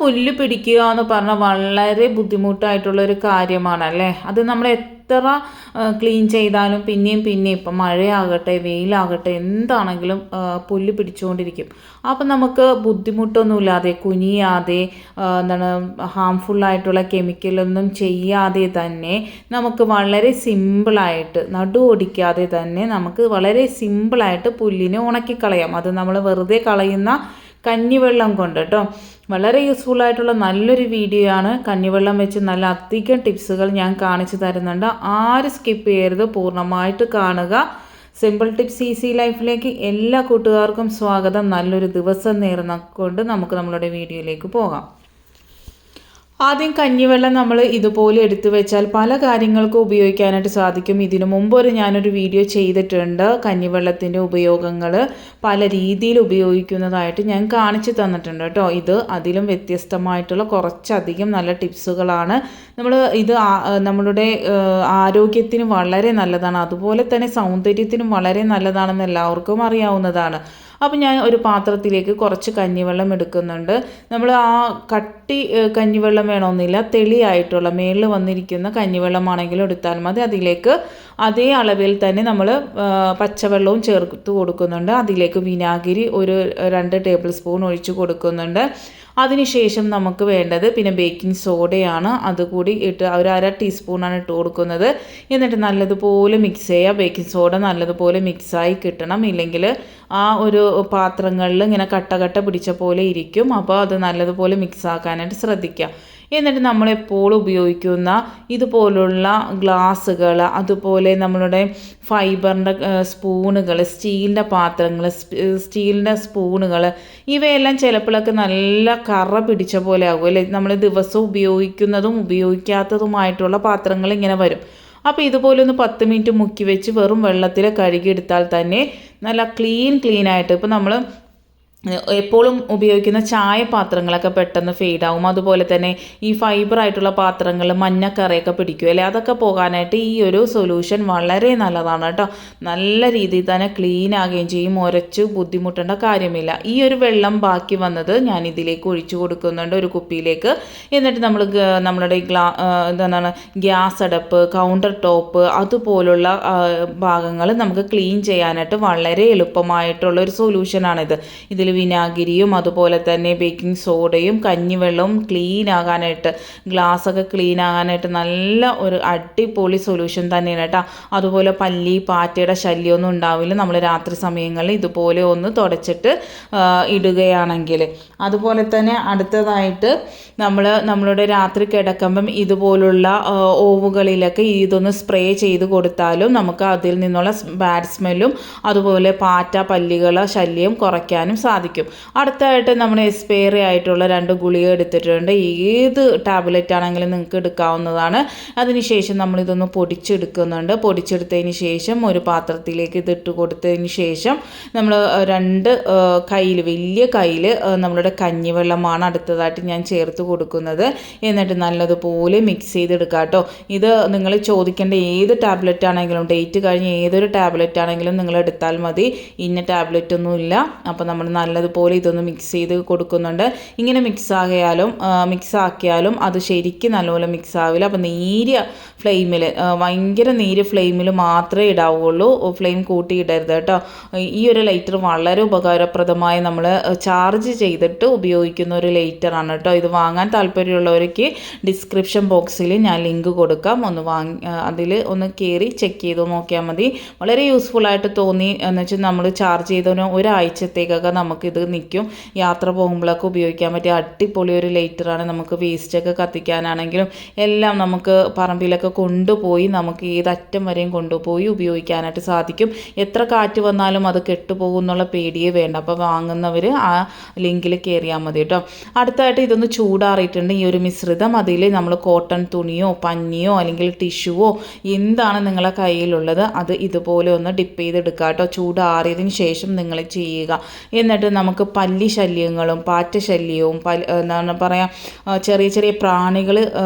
പുല്ല് പിടിക്കുക എന്ന് പറഞ്ഞാൽ വളരെ ബുദ്ധിമുട്ടായിട്ടുള്ളൊരു കാര്യമാണല്ലേ. അത് നമ്മൾ എത്ര ക്ലീൻ ചെയ്താലും പിന്നെയും ഇപ്പം മഴയാകട്ടെ വെയിലാകട്ടെ എന്താണെങ്കിലും പുല്ല് പിടിച്ചുകൊണ്ടിരിക്കും. അപ്പം നമുക്ക് ബുദ്ധിമുട്ടൊന്നുമില്ലാതെ കുനിയാതെ എന്താണ് ഹാംഫുള്ളായിട്ടുള്ള കെമിക്കലൊന്നും ചെയ്യാതെ തന്നെ നമുക്ക് വളരെ സിമ്പിളായിട്ട് നടു ഓടിക്കാതെ തന്നെ നമുക്ക് വളരെ സിമ്പിളായിട്ട് പുല്ലിനെ ഉണക്കിക്കളയാം. അത് നമ്മൾ വെറുതെ കളയുന്ന കഞ്ഞിവെള്ളം കൊണ്ട് കേട്ടോ. വളരെ യൂസ്ഫുള്ളായിട്ടുള്ള നല്ലൊരു വീഡിയോ ആണ്. കഞ്ഞിവെള്ളം വെച്ച് നല്ല അധികം ടിപ്സുകൾ ഞാൻ കാണിച്ചു തരുന്നുണ്ട്. ആരും സ്കിപ്പ് ചെയ്യരുത്, പൂർണ്ണമായിട്ട് കാണുക. സിമ്പിൾ ടിപ്സ് ഈസി ലൈഫിലേക്ക് എല്ലാ കൂട്ടുകാർക്കും സ്വാഗതം. നല്ലൊരു ദിവസം നേർന്നുകൊണ്ട് നമുക്ക് നമ്മളുടെ വീഡിയോയിലേക്ക് പോകാം. ആദ്യം കഞ്ഞിവെള്ളം നമ്മൾ ഇതുപോലെ എടുത്തു വെച്ചാൽ പല കാര്യങ്ങൾക്കും ഉപയോഗിക്കാനായിട്ട് സാധിക്കും. ഇതിനു മുമ്പ് ഞാനൊരു വീഡിയോ ചെയ്തിട്ടുണ്ട്. കഞ്ഞിവെള്ളത്തിൻ്റെ ഉപയോഗങ്ങൾ പല രീതിയിൽ ഉപയോഗിക്കുന്നതായിട്ട് ഞാൻ കാണിച്ചു തന്നിട്ടുണ്ട് കേട്ടോ. ഇത് അതിലും വ്യത്യസ്തമായിട്ടുള്ള കുറച്ചധികം നല്ല ടിപ്സുകളാണ്. ഇത് നമ്മളുടെ ആരോഗ്യത്തിന് വളരെ നല്ലതാണ്, അതുപോലെ തന്നെ സൗന്ദര്യത്തിനും വളരെ നല്ലതാണെന്ന് എല്ലാവർക്കും അറിയാവുന്നതാണ്. അപ്പോൾ ഞാൻ ഒരു പാത്രത്തിലേക്ക് കുറച്ച് കഞ്ഞിവെള്ളം എടുക്കുന്നുണ്ട്. നമ്മൾ ആ കട്ടി കഞ്ഞിവെള്ളം വേണമെന്നില്ല, തെളിയായിട്ടുള്ള മേളിൽ വന്നിരിക്കുന്ന കഞ്ഞിവെള്ളമാണെങ്കിലും എടുത്താൽ മതി. അതിലേക്ക് അതേ അളവിൽ തന്നെ നമ്മൾ പച്ചവെള്ളവും ചേർത്ത് കൊടുക്കുന്നുണ്ട്. അതിലേക്ക് വിനാഗിരി ഒരു 2 ടേബിൾ സ്പൂൺ ഒഴിച്ച് കൊടുക്കുന്നുണ്ട്. അതിനുശേഷം നമുക്ക് വേണ്ടത് പിന്നെ ബേക്കിംഗ് സോഡയാണ്. അതുകൂടി ഇട്ട് ഒരു 1/2 ടീസ്പൂണാണ് ഇട്ട് കൊടുക്കുന്നത്. എന്നിട്ട് നല്ലതുപോലെ മിക്സ് ചെയ്യുക. ബേക്കിംഗ് സോഡ നല്ലതുപോലെ മിക്സായി കിട്ടണം, ഇല്ലെങ്കിൽ ആ ഒരു പാത്രങ്ങളിൽ ഇങ്ങനെ കട്ട പിടിച്ച പോലെ ഇരിക്കും. അപ്പോൾ അത് നല്ലതുപോലെ മിക്സ് ആക്കാനായിട്ട് ശ്രദ്ധിക്കുക. എന്നിട്ട് നമ്മളെപ്പോഴും ഉപയോഗിക്കുന്ന ഇതുപോലുള്ള ഗ്ലാസ്സുകൾ, അതുപോലെ നമ്മളുടെ ഫൈബറിൻ്റെ സ്പൂണുകൾ, സ്റ്റീലിൻ്റെ പാത്രങ്ങൾ, സ്റ്റീലിൻ്റെ സ്പൂണുകൾ, ഇവയെല്ലാം ചിലപ്പോഴൊക്കെ നല്ല കറ പിടിച്ച പോലെ ആകും അല്ലേ. നമ്മൾ ദിവസവും ഉപയോഗിക്കുന്നതും ഉപയോഗിക്കാത്തതുമായിട്ടുള്ള പാത്രങ്ങൾ ഇങ്ങനെ വരും. അപ്പോൾ ഇതുപോലെ ഒന്ന് 10 മിനിറ്റ് മുക്കി വെച്ച് വെറും വെള്ളത്തിൽ കഴുകിയെടുത്താൽ തന്നെ നല്ല ക്ലീനായിട്ട്, ഇപ്പോൾ നമ്മൾ എപ്പോഴും ഉപയോഗിക്കുന്ന ചായ പാത്രങ്ങളൊക്കെ പെട്ടെന്ന് ഫെയ്ഡാവും. അതുപോലെ തന്നെ ഈ ഫൈബറായിട്ടുള്ള പാത്രങ്ങൾ മഞ്ഞക്കറയൊക്കെ പിടിക്കും അല്ലേ, അതൊക്കെ പോകാനായിട്ട് ഈ ഒരു സൊല്യൂഷൻ വളരെ നല്ലതാണ് കേട്ടോ. നല്ല രീതിയിൽ തന്നെ ക്ലീൻ ആകുകയും ചെയ്യും, ഉരച്ച് ബുദ്ധിമുട്ടേണ്ട കാര്യമില്ല. ഈ ഒരു വെള്ളം ബാക്കി വന്നത് ഞാൻ ഇതിലേക്ക് ഒഴിച്ചു കൊടുക്കുന്നുണ്ട് ഒരു കുപ്പിയിലേക്ക്. എന്നിട്ട് നമ്മളുടെ എന്താണ് ഗ്യാസ് അടുപ്പ്, കൗണ്ടർ ടോപ്പ്, അതുപോലുള്ള ഭാഗങ്ങൾ നമുക്ക് ക്ലീൻ ചെയ്യാനായിട്ട് വളരെ എളുപ്പമായിട്ടുള്ള ഒരു സൊല്യൂഷനാണിത്. ഇതിൽ വിനാഗിരിയും അതുപോലെ തന്നെ ബേക്കിംഗ് സോഡയും കഞ്ഞിവെള്ളവും ക്ലീൻ ആകാനായിട്ട്, ഗ്ലാസ്സൊക്കെ ക്ലീൻ ആകാനായിട്ട് നല്ല ഒരു അടിപൊളി സൊല്യൂഷൻ തന്നെയാണ് കേട്ടോ. അതുപോലെ പല്ലി പാറ്റയുടെ ശല്യമൊന്നും ഉണ്ടാവില്ല നമ്മൾ രാത്രി സമയങ്ങളിൽ ഇതുപോലെ ഒന്ന് തുടച്ചിട്ട് ഇടുകയാണെങ്കിൽ. അതുപോലെ തന്നെ അടുത്തതായിട്ട് നമ്മളുടെ രാത്രി കിടക്കുമ്പം ഇതുപോലുള്ള ഓവുകളിലൊക്കെ ഇതൊന്ന് സ്പ്രേ ചെയ്ത് കൊടുത്താലും നമുക്ക് അതിൽ നിന്നുള്ള ബാഡ് സ്മെല്ലും അതുപോലെ പാറ്റ പല്ലികളുടെ ശല്യം കുറയ്ക്കാനും സാധിക്കും. അടുത്തായിട്ട് നമ്മൾ എക്സ്പയറി ആയിട്ടുള്ള 2 ഗുളിക എടുത്തിട്ടുണ്ട്. ഏത് ടാബ്ലറ്റ് ആണെങ്കിലും നിങ്ങൾക്ക് എടുക്കാവുന്നതാണ്. അതിനുശേഷം നമ്മളിതൊന്ന് പൊടിച്ചെടുക്കുന്നുണ്ട്. പൊടിച്ചെടുത്തതിന് ശേഷം ഒരു പാത്രത്തിലേക്ക് ഇതിട്ട് കൊടുത്തതിന് ശേഷം നമ്മൾ 2 കയ്യിൽ, വലിയ കയ്യിൽ നമ്മളുടെ കഞ്ഞിവെള്ളമാണ് അടുത്തതായിട്ട് ഞാൻ ചേർത്ത് കൊടുക്കുന്നത്. എന്നിട്ട് നല്ലതുപോലെ മിക്സ് ചെയ്തെടുക്കുക കേട്ടോ. ഇത് നിങ്ങൾ ചോദിക്കേണ്ട ഏത് ടാബ്ലറ്റ് ആണെങ്കിലും, ഡേറ്റ് കഴിഞ്ഞ് ഏതൊരു ടാബ്ലറ്റ് ആണെങ്കിലും നിങ്ങൾ എടുത്താൽ മതി, ഇന്ന ടാബ്ലറ്റ് ഒന്നുമില്ല. അപ്പോൾ നമ്മൾ നല്ലതുപോലെ ഇതൊന്ന് മിക്സ് ചെയ്ത് കൊടുക്കുന്നുണ്ട്. ഇങ്ങനെ മിക്സ് ആക്കിയാലും അത് ശരിക്കും നല്ലപോലെ മിക്സ് ആവില്ല. അപ്പോൾ നേരിയ ഫ്ലെയിമിൽ, ഭയങ്കര നേരിയ ഫ്ലെയിമിൽ മാത്രമേ ഇടാവുള്ളൂ, ഫ്ലെയിം കൂട്ടി ഇടരുത് കേട്ടോ. ഈ ഒരു ലൈറ്റർ വളരെ ഉപകാരപ്രദമായി നമ്മൾ ചാർജ് ചെയ്തിട്ട് ഉപയോഗിക്കുന്ന ഒരു ലൈറ്ററാണ് കേട്ടോ. ഇത് വാങ്ങാൻ താല്പര്യമുള്ളവർക്ക് ഡിസ്ക്രിപ്ഷൻ ബോക്സിൽ ഞാൻ ലിങ്ക് കൊടുക്കാം. അതിൽ ഒന്ന് കയറി ചെക്ക് ചെയ്ത് നോക്കിയാൽ മതി. വളരെ യൂസ്ഫുള്ളായിട്ട് തോന്നി എന്ന് വെച്ചാൽ നമ്മൾ ചാർജ് ചെയ്തതിന് ഒരാഴ്ചത്തേക്കൊക്കെ നമുക്കിത് നിൽക്കും. യാത്ര പോകുമ്പോഴൊക്കെ ഉപയോഗിക്കാൻ പറ്റിയ അടിപൊളി ഒരു ലൈറ്ററാണ്. നമുക്ക് വേസ്റ്റൊക്കെ കത്തിക്കാനാണെങ്കിലും എല്ലാം നമുക്ക് പറമ്പിലൊക്കെ കൊണ്ടുപോയി നമുക്ക് ഏതറ്റം വരെയും കൊണ്ടുപോയി ഉപയോഗിക്കാനായിട്ട് സാധിക്കും. എത്ര കാറ്റ് വന്നാലും അത് കെട്ടുപോകും എന്നുള്ള പേടിയേ വേണ്ട. അപ്പോൾ വാങ്ങുന്നവർ ആ ലിങ്കിൽ കയറിയാൽ മതി കേട്ടോ. അടുത്തായിട്ട് ഇതൊന്ന് ചൂടാറിയിട്ടുണ്ട് ഈ ഒരു മിശ്രിതം. അതിൽ നമ്മൾ കോട്ടൺ തുണിയോ പഞ്ഞിയോ അല്ലെങ്കിൽ ടിഷ്യൂവോ എന്താണ് നിങ്ങളെ കയ്യിലുള്ളത് അത് ഇതുപോലെ ഒന്ന് ഡിപ്പ് ചെയ്തെടുക്കുക കേട്ടോ. ചൂടാറിയതിന് ശേഷം നിങ്ങൾ ചെയ്യുക. എന്നിട്ട് നമുക്ക് പല്ലി ശല്യങ്ങളും പാറ്റ ശല്യവും എന്താണ് പറയുക ചെറിയ ചെറിയ പ്രാണികൾ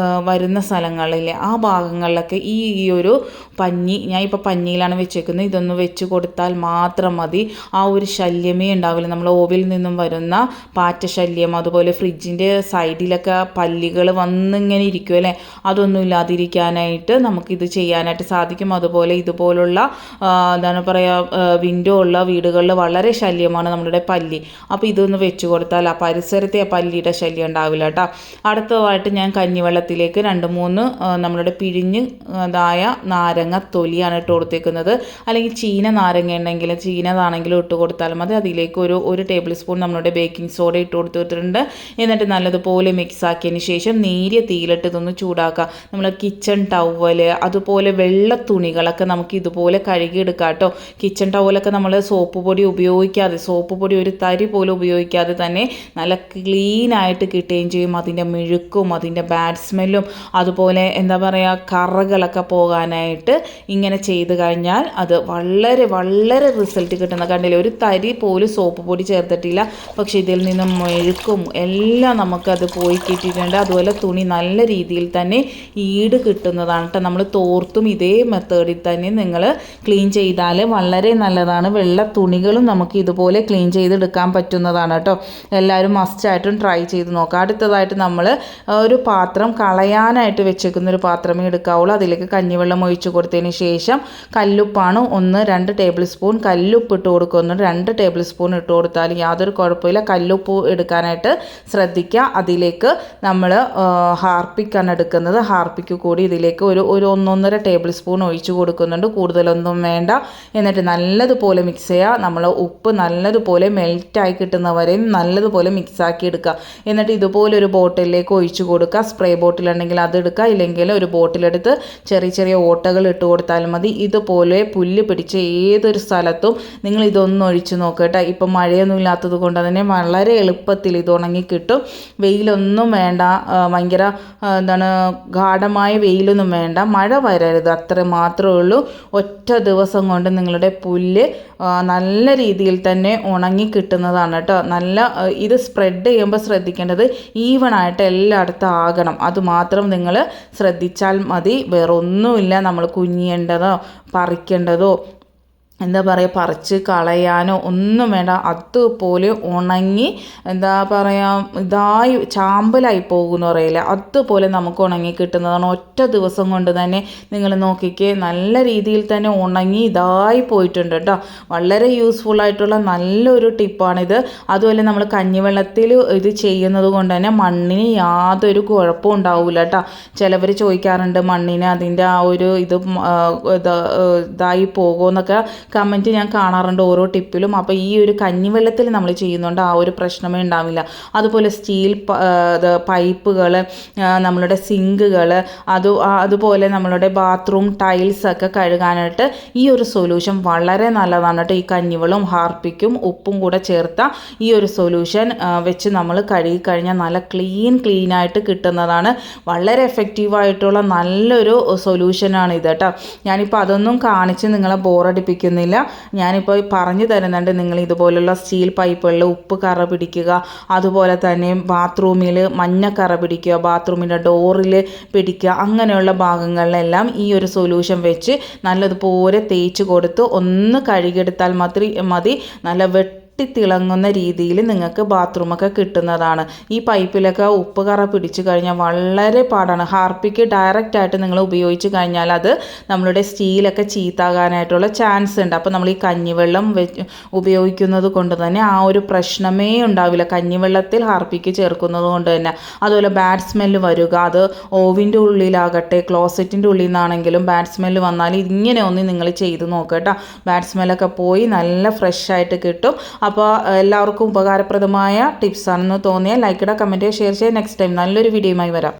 വരുന്ന സ്ഥലങ്ങളിലെ ആ ഭാഗങ്ങളിലൊക്കെ ഈ ഒരു പഞ്ഞി, ഞാൻ ഇപ്പോൾ പഞ്ഞിയിലാണ് വെച്ചേക്കുന്നത്, ഇതൊന്ന് വെച്ച് കൊടുത്താൽ മാത്രം മതി. ആ ഒരു ശല്യമേ ഉണ്ടാവില്ല. നമ്മൾ ഓവിൽ നിന്നും വരുന്ന പാറ്റ ശല്യം, അതുപോലെ ഫ്രിഡ്ജിൻ്റെ സൈഡിലൊക്കെ പല്ലികൾ വന്നിങ്ങനെ ഇരിക്കും അല്ലേ, അതൊന്നും ഇല്ലാതിരിക്കാനായിട്ട് നമുക്കിത് ചെയ്യാനായിട്ട് സാധിക്കും. അതുപോലെ ഇതുപോലുള്ള എന്താണ് പറയുക വിൻഡോ ഉള്ള വീടുകളിൽ വളരെ ശല്യമാണ് നമ്മളുടെ പല്ലി. അപ്പോൾ ഇതൊന്ന് വെച്ച് കൊടുത്താൽ ആ പരിസരത്തെ പല്ലിയുടെ ശല്യം ഉണ്ടാവില്ല കേട്ടോ. അടുത്തതായിട്ട് ഞാൻ കഞ്ഞിവെള്ളത്തിലേക്ക് 2-3 നമ്മളുടെ പിഴിഞ്ഞതായ നാരങ്ങ തൊലിയാണ് ഇട്ട് കൊടുത്തേക്കുന്നത്. അല്ലെങ്കിൽ ചീന നാരങ്ങ ഉണ്ടെങ്കിൽ ചീനതാണെങ്കിലും ഇട്ട് കൊടുത്താൽ മതി. അതിലേക്ക് ഒരു ടേബിൾ സ്പൂൺ നമ്മളുടെ ബേക്കിംഗ് സോഡ ഇട്ട് കൊടുത്തിട്ടുണ്ട്. എന്നിട്ട് നല്ലതുപോലെ മിക്സ് ആക്കിയതിന് ശേഷം നേരിയ തീയിലിട്ട് ഇതൊന്ന് ചൂടാക്കുക. നമ്മൾ കിച്ചൺ ടവൽ, അതുപോലെ വെള്ള തുണികളൊക്കെ നമുക്ക് ഇതുപോലെ കഴുകിയെടുക്കാം കേട്ടോ. കിച്ചൺ ടവലൊക്കെ നമ്മൾ സോപ്പ് പൊടി ഉപയോഗിക്കാതെ, സോപ്പ് പൊടി ഒരു തരി പോലും ഉപയോഗിക്കാതെ തന്നെ നല്ല ക്ലീനായിട്ട് കിട്ടുകയും ചെയ്യും. അതിൻ്റെ മെഴുക്കും അതിൻ്റെ ബാഡ് സ്മെല്ലും അതുപോലെ എന്താ പറയുക കറകളൊക്കെ പോകാനായിട്ട് ഇങ്ങനെ ചെയ്ത് കഴിഞ്ഞാൽ അത് വളരെ വളരെ റിസൾട്ട് കിട്ടുന്ന, കണ്ടില്ലേ, ഒരു തരി പോലും സോപ്പ് പൊടി ചേർത്തിട്ടില്ല. പക്ഷേ ഇതിൽ നിന്നും മെഴുക്കും എല്ലാം നമുക്കത് പോയി കിട്ടിയിട്ടുണ്ട്. അതുപോലെ തുണി നല്ല രീതിയിൽ തന്നെ ഈട് കിട്ടുന്നതാണ് കേട്ടോ. നമ്മൾ തോർത്തും ഇതേ മെത്തേഡിൽ തന്നെ നിങ്ങൾ ക്ലീൻ ചെയ്താൽ വളരെ നല്ലതാണ്. വെള്ള തുണികളും നമുക്ക് ഇതുപോലെ ക്ലീൻ ചെയ്തെടുക്കാൻ പറ്റുന്നതാണ് കേട്ടോ. എല്ലാവരും മസ്റ്റായിട്ടും ട്രൈ ചെയ്ത് നോക്കാം. അടുത്തതായിട്ട് നമ്മൾ ഒരു പാത്രം കളയാനായിട്ട് വെച്ചേക്കുന്ന ഒരു പാത്രമേ എടുക്കാവുള്ളൂ. അതിലേക്ക് കഞ്ഞിവെള്ളം ഒഴിച്ച് കൊടുത്തതിന് ശേഷം കല്ലുപ്പാണ് 1-2 ടേബിൾ സ്പൂൺ കല്ലുപ്പ് ഇട്ട് കൊടുക്കുന്നുണ്ട്. 2 ടേബിൾ സ്പൂൺ ഇട്ട് കൊടുത്താൽ യാതൊരു കുഴപ്പമില്ല. കല്ലുപ്പ് എടുക്കാനായിട്ട് ശ്രദ്ധിക്കുക. അതിലേക്ക് നമ്മൾ ഹാർപ്പിക്കാണ് എടുക്കുന്നത്. ഹാർപ്പിക്ക് കൂടി ഇതിലേക്ക് ഒരു 1-1.5 ടേബിൾ സ്പൂൺ ഒഴിച്ച് കൊടുക്കുന്നുണ്ട്. കൂടുതലൊന്നും വേണ്ട. എന്നിട്ട് നല്ലതുപോലെ മിക്സ് ചെയ്യുക. നമ്മൾ ഉപ്പ് നല്ലതുപോലെ മെൽറ്റായി കിട്ടുന്നവരെയും നല്ലതുപോലെ മിക്സാക്കി എടുക്കുക. എന്നിട്ട് ഇതുപോലെ ഒരു ബോട്ടിലേക്ക് ഒഴിച്ച് കൊടുക്കുക. സ്പ്രേ ബോട്ടിലുണ്ടെങ്കിൽ അത് എടുക്കുക, ഇല്ലെങ്കിൽ ഒരു ബോട്ടിലെടുത്ത് ചെറിയ ചെറിയ ഓട്ടകൾ ഇട്ട് കൊടുത്താൽ മതി. ഇതുപോലെ പുല്ല് പിടിച്ച ഏതൊരു സ്ഥലത്തും നിങ്ങൾ ഇതൊന്നും ഒഴിച്ച് നോക്കട്ടെ. ഇപ്പം മഴയൊന്നും ഇല്ലാത്തത് കൊണ്ട് തന്നെ വളരെ എളുപ്പത്തിൽ ഇത് ഉണങ്ങി കിട്ടും. വെയിലൊന്നും വേണ്ട, ഭയങ്കര എന്താണ് ഗാഢമായ വെയിലൊന്നും വേണ്ട, മഴ വരരുത്, അത്ര മാത്രമേ ഉള്ളൂ. ഒറ്റ ദിവസം കൊണ്ട് നിങ്ങളുടെ പുല്ല് നല്ല രീതിയിൽ തന്നെ ഉണങ്ങി കിട്ടുന്നതാണ് കേട്ടോ. നല്ല ഇത് സ്പ്രെഡ് ചെയ്യുമ്പോൾ ശ്രദ്ധിക്കേണ്ടത് ഈവണായിട്ട് എല്ലായിടത്തും ആകണം. അതുമാത്രം നിങ്ങൾ ശ്രദ്ധിച്ചാൽ മതി. വേറെ ഒന്നുമില്ല നമ്മൾ കുനിയേണ്ടതോ പറിക്കേണ്ടതോ എന്താ പറയുക പറിച്ച് കളയാനോ ഒന്നും വേണ്ട. അതുപോലെ ഉണങ്ങി എന്താ പറയുക ഇതായി ചാമ്പലായി പോകുമെന്ന് പറയില്ല, അതുപോലെ നമുക്ക് ഉണങ്ങി കിട്ടുന്നതാണ്. ഒറ്റ ദിവസം കൊണ്ട് തന്നെ നിങ്ങൾ നോക്കിക്കേ, നല്ല രീതിയിൽ തന്നെ ഉണങ്ങി ഇതായി പോയിട്ടുണ്ട് കേട്ടോ. വളരെ യൂസ്ഫുൾ ആയിട്ടുള്ള നല്ലൊരു ടിപ്പാണിത്. അതുപോലെ നമ്മൾ കഞ്ഞിവെള്ളത്തിൽ ഇത് ചെയ്യുന്നത് കൊണ്ട് തന്നെ മണ്ണിന് യാതൊരു കുഴപ്പവും ഉണ്ടാവില്ല കേട്ടോ. ചിലവർ ചോദിക്കാറുണ്ട് മണ്ണിന് അതിൻ്റെ ആ ഒരു ഇതായി പോകുമെന്നൊക്കെ കമൻറ്റ് ഞാൻ കാണാറുണ്ട് ഓരോ ടിപ്പിലും. അപ്പോൾ ഈ ഒരു കഞ്ഞിവെള്ളത്തിൽ നമ്മൾ ചെയ്യുന്നുണ്ട് ആ ഒരു പ്രശ്നമേ ഉണ്ടാവില്ല. അതുപോലെ സ്റ്റീൽ പൈപ്പുകൾ, നമ്മളുടെ സിങ്കുകൾ, അതുപോലെ നമ്മളുടെ ബാത്റൂം ടൈൽസൊക്കെ കഴുകാനായിട്ട് ഈ ഒരു സൊല്യൂഷൻ വളരെ നല്ലതാണ് കേട്ടോ. ഈ കഞ്ഞിവെള്ളവും ഹാർപ്പിക്കും ഉപ്പും കൂടെ ചേർത്ത ഈ ഒരു സൊല്യൂഷൻ വെച്ച് നമ്മൾ കഴുകിക്കഴിഞ്ഞാൽ നല്ല ക്ലീനായിട്ട് കിട്ടുന്നതാണ്. വളരെ എഫക്റ്റീവായിട്ടുള്ള നല്ലൊരു സൊല്യൂഷനാണ് ഇത് കേട്ടോ. ഞാനിപ്പോൾ അതൊന്നും കാണിച്ച് നിങ്ങളെ ബോറടിപ്പിക്കുന്നില്ല. ഞാനിപ്പോൾ പറഞ്ഞു തരുന്നുണ്ട്. നിങ്ങൾ ഇതുപോലുള്ള സ്റ്റീൽ പൈപ്പുകളിൽ ഉപ്പ് കറ പിടിക്കുക, അതുപോലെ തന്നെ ബാത്റൂമിൽ മഞ്ഞക്കറ പിടിക്കുക, ബാത്റൂമിൻ്റെ ഡോറിൽ പിടിക്കുക, അങ്ങനെയുള്ള ഭാഗങ്ങളിലെല്ലാം ഈ ഒരു സൊല്യൂഷൻ വെച്ച് നല്ലതുപോലെ തേച്ച് കൊടുത്ത് ഒന്ന് കഴുകിയെടുത്താൽ മതി. നല്ല തിളങ്ങുന്ന രീതിയിൽ നിങ്ങൾക്ക് ബാത്റൂമൊക്കെ കിട്ടുന്നതാണ്. ഈ പൈപ്പിലൊക്കെ ഉപ്പ് കറ പിടിച്ചു കഴിഞ്ഞാൽ വളരെ പാടാണ്. ഹാർപ്പിക്ക് ഡയറക്റ്റായിട്ട് നിങ്ങൾ ഉപയോഗിച്ച് കഴിഞ്ഞാൽ അത് നമ്മളുടെ സ്റ്റീലൊക്കെ ചീത്താകാനായിട്ടുള്ള ചാൻസ് ഉണ്ട്. അപ്പോൾ നമ്മൾ ഈ കഞ്ഞിവെള്ളം ഉപയോഗിക്കുന്നത് കൊണ്ട് തന്നെ ആ ഒരു പ്രശ്നമേ ഉണ്ടാവില്ല. കഞ്ഞിവെള്ളത്തിൽ ഹാർപ്പിക്ക് ചേർക്കുന്നത് കൊണ്ട് തന്നെ. അതുപോലെ ബാഡ് സ്മെല്ല് വരിക, അത് ഓവിൻ്റെ ഉള്ളിലാകട്ടെ ക്ലോസറ്റിൻ്റെ ഉള്ളിൽ നിന്നാണെങ്കിലും ബാഡ് സ്മെല്ല് വന്നാൽ ഇങ്ങനെ ഒന്ന് നിങ്ങൾ ചെയ്ത് നോക്കട്ടോ. ബാഡ് സ്മെല്ലൊക്കെ പോയി നല്ല ഫ്രഷ് ആയിട്ട് കിട്ടും. അപ്പോൾ എല്ലാവർക്കും ഉപകാരപ്രദമായ ടിപ്സാണെന്ന് തോന്നിയാൽ ലൈക്ക് ഇടുക, കമൻറ്റ് ചെയ്യുക, ഷെയർ ചെയ്യുക. നെക്സ്റ്റ് ടൈം നല്ലൊരു വീഡിയോയുമായി വരാം.